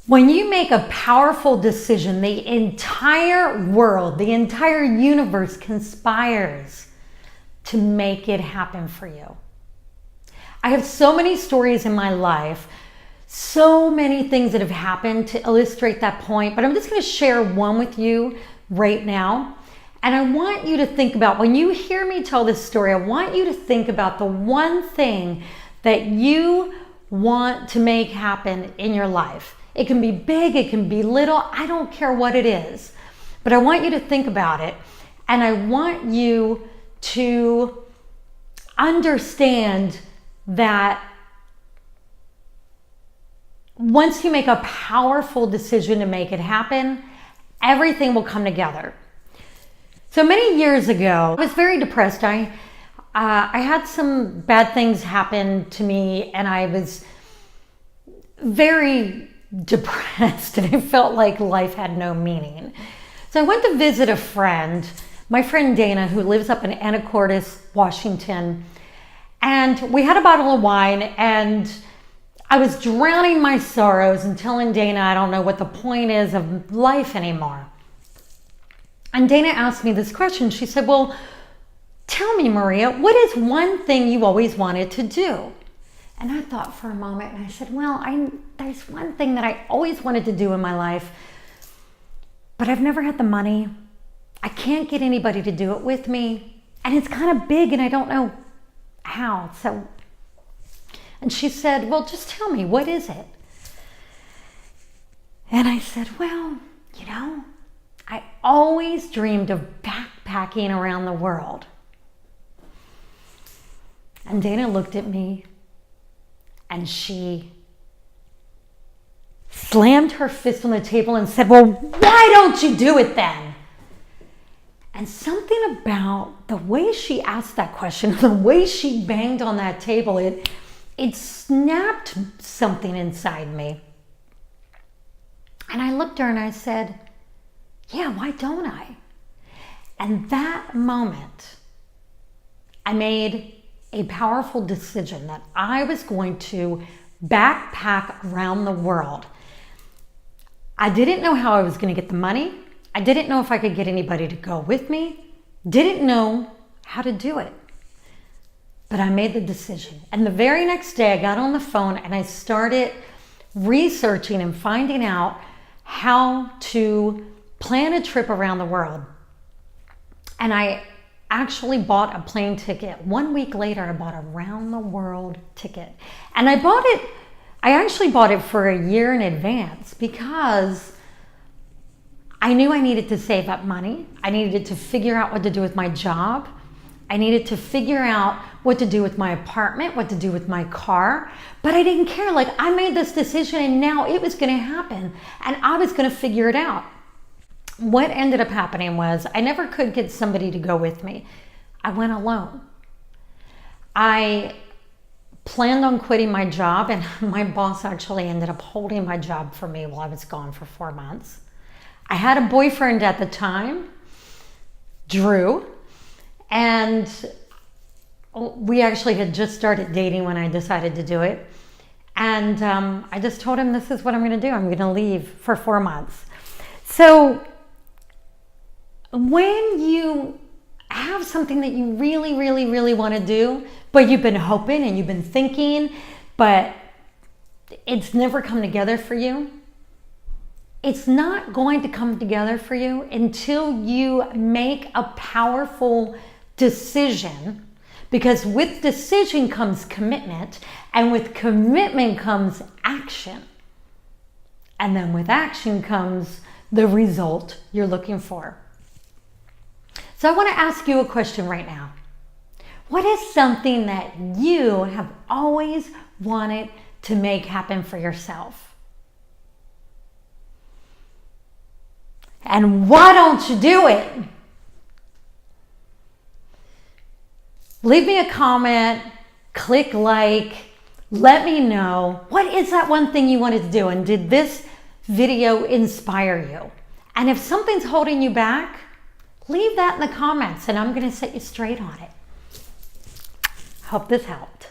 When you make a powerful decision, the entire world, the entire universe conspires to make it happen for you. I have so many stories in my life, so many things that have happened to illustrate that point, but I'm just going to share one with you right now. And I want you to think about, when you hear me tell this story, I want you to think about the one thing that you want to make happen in your life. It can be big, it can be little, I don't care what it is. But I want you to think about it, and I want you to understand that once you make a powerful decision to make it happen, everything will come together. So many years ago, I was very depressed. I had some bad things happen to me, and I was very depressed, and I felt like life had no meaning. So I went to visit a friend, my friend Dana, who lives up in Anacortes, Washington. And we had a bottle of wine, and I was drowning my sorrows and telling Dana I don't know what the point is of life anymore. And Dana asked me this question. She said, well, tell me, Maria, what is one thing you always wanted to do? And I thought for a moment, and I said, well, there's one thing that I always wanted to do in my life, but I've never had the money. I can't get anybody to do it with me. And it's kind of big, and I don't know how. And she said, well, just tell me, what is it? And I said, well, I always dreamed of backpacking around the world. And Dana looked at me, and she slammed her fist on the table and said, well, why don't you do it then? And something about the way she asked that question, the way she banged on that table, it snapped something inside me. And I looked at her and I said, yeah, why don't I? And that moment, I made a powerful decision that I was going to backpack around the world. I didn't know how I was going to get the money. I didn't know if I could get anybody to go with me. Didn't know how to do it. But I made the decision. And the very next day I got on the phone and I started researching and finding out how to plan a trip around the world. And I actually bought a plane ticket. 1 week later, I bought a round the world ticket. And I actually bought it for a year in advance because I knew I needed to save up money. I needed to figure out what to do with my job. I needed to figure out what to do with my apartment, what to do with my car. But I didn't care. Like, I made this decision and now it was going to happen and I was going to figure it out. What ended up happening was I never could get somebody to go with me. I went alone. I planned on quitting my job, and my boss actually ended up holding my job for me while I was gone for 4 months. I had a boyfriend at the time, Drew, and we actually had just started dating when I decided to do it. And I just told him, this is what I'm going to do. I'm going to leave for 4 months. So when you have something that you really, really, really want to do, but you've been hoping and you've been thinking, but it's never come together for you, it's not going to come together for you until you make a powerful decision, because with decision comes commitment, and with commitment comes action. And then with action comes the result you're looking for. So I want to ask you a question right now. What is something that you have always wanted to make happen for yourself? And why don't you do it? Leave me a comment, click like, let me know. What is that one thing you wanted to do? And did this video inspire you? And if something's holding you back, leave that in the comments and I'm going to set you straight on it. Hope this helped.